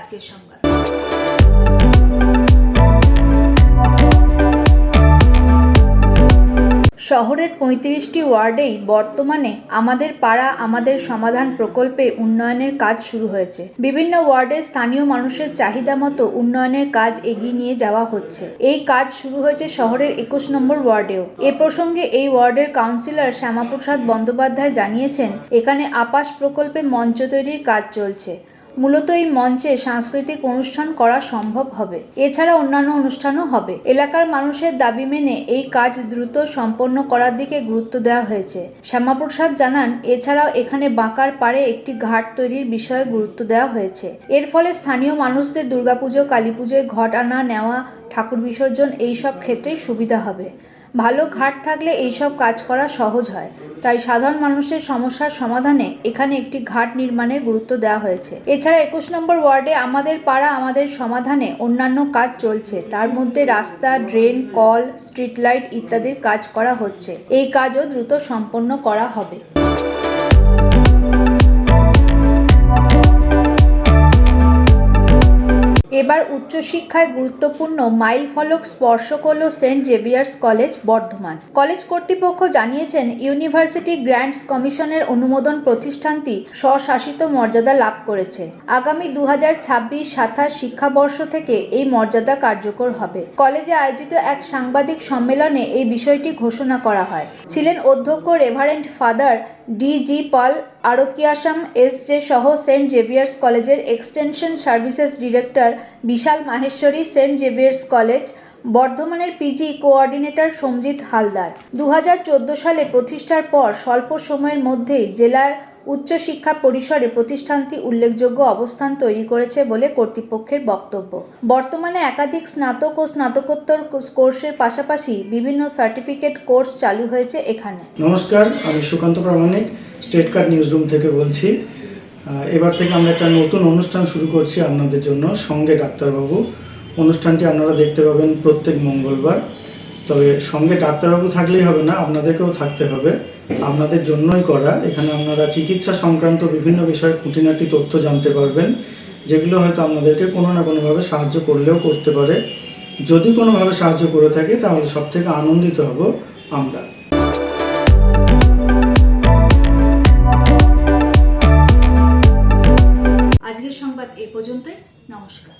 আজকের সংবাদ। শহরের ৩৫টি ওয়ার্ডেই বর্তমানে আমাদের পাড়া আমাদের সমাধান প্রকল্পে উন্নয়নের কাজ শুরু হয়েছে। বিভিন্ন ওয়ার্ডে স্থানীয় মানুষের চাহিদা মতো উন্নয়নের কাজ এগিয়ে নিয়ে যাওয়া হচ্ছে। এই কাজ শুরু হয়েছে শহরের ২১ নম্বর ওয়ার্ডেও। এ প্রসঙ্গে এই ওয়ার্ডের কাউন্সিলর শ্যামাপ্রসাদ বন্দ্যোপাধ্যায় জানিয়েছেন, এখানে আবাস প্রকল্পে মঞ্চ তৈরির কাজ চলছে। মূলত এই মঞ্চে সাংস্কৃতিক অনুষ্ঠান করা সম্ভব হবে, এছাড়া অন্যান্য অনুষ্ঠানও হবে। এলাকার মানুষের দাবি মেনে এই কাজ দ্রুত সম্পন্ন করার দিকে গুরুত্ব দেওয়া হয়েছে। শ্যামাপ্রসাদ জানান, এছাড়াও এখানে বাঁকার পাড়ে একটি ঘাট তৈরির বিষয়ে গুরুত্ব দেওয়া হয়েছে। এর ফলে স্থানীয় মানুষদের দুর্গাপুজো, কালীপুজোয় ঘট আনা নেওয়া, ঠাকুর বিসর্জন এইসব ক্ষেত্রেই সুবিধা হবে। ভালো ঘাট থাকলে এইসব কাজ করা সহজ হয়, তাই সাধারণ মানুষের সমস্যার সমাধানে এখানে একটি ঘাট নির্মাণের গুরুত্ব দেওয়া হয়েছে। এছাড়া ২১ নম্বর ওয়ার্ডে আমাদের পাড়া আমাদের সমাধানে অন্যান্য কাজ চলছে। তার মধ্যে রাস্তা, ড্রেন, কল, স্ট্রিট লাইট ইত্যাদির কাজ করা হচ্ছে। এই কাজও দ্রুত সম্পন্ন করা হবে। এবার উচ্চশিক্ষায় গুরুত্বপূর্ণ মাইল ফলক স্পর্শ করল সেন্ট জেভিয়ার্স কলেজ, বর্ধমান। কলেজ কর্তৃপক্ষ জানিয়েছেন, ইউনিভার্সিটি গ্র্যান্টস কমিশনের অনুমোদন প্রতিষ্ঠানটি স্বশাসিত মর্যাদা লাভ করেছে। আগামী ২০২৬-২৭ শিক্ষাবর্ষ থেকে এই মর্যাদা কার্যকর হবে। কলেজে আয়োজিত এক সাংবাদিক সম্মেলনে এই বিষয়টি ঘোষণা করা হয়। ছিলেন অধ্যক্ষ রেভারেন্ড ফাদার ডি.জি. পাল, আরকিয়াসাম এস.জে. সহ সেন্ট জেভিয়ার্স কলেজের এক্সটেনশন সার্ভিসেস ডিরেক্টর বিশাল মাহেশ্বরী, সেন্ট জেভিয়ার্স কলেজ বর্ধমানের পিজি কোঅর্ডিনেটর সঞ্জিত হালদার। ২০১৪ সালে প্রতিষ্ঠার পর স্বল্প সময়ের মধ্যেই জেলার উচ্চশিক্ষা পরিসরে প্রতিষ্ঠানটি উল্লেখযোগ্য অবস্থান তৈরি করেছে বলে কর্তৃপক্ষের বক্তব্য। বর্তমানে একাধিক স্নাতক ও স্নাতকোত্তর কোর্সের পাশাপাশি বিভিন্ন সার্টিফিকেট কোর্স চালু হয়েছে এখানে। নমস্কার, আমি সুকান্ত প্রামাণিক, স্টেট কার্ড নিউজ রুম থেকে বলছি। এবার থেকে আমরা একটা নতুন অনুষ্ঠান শুরু করছি আপনাদের জন্য, সঙ্গে ডাক্তারবাবু। অনুষ্ঠানটি আপনারা দেখতে পাবেন প্রত্যেক মঙ্গলবার। তবে সঙ্গে ডাক্তারবাবু থাকলেই হবে না, আপনাদেরকেও থাকতে হবে। আপনাদের জন্যই করা। এখানে আপনারা চিকিৎসা সংক্রান্ত বিভিন্ন বিষয়ে খুঁটিনাটি তথ্য জানতে পারবেন, যেগুলো হয়তো আপনাদেরকে কোনো না কোনোভাবে সাহায্য করলেও করতে পারে। যদি কোনোভাবে সাহায্য করে থাকে তাহলে সবথেকে আনন্দিত হব আমরা। আজকের সংবাদ এ পর্যন্তই। নমস্কার।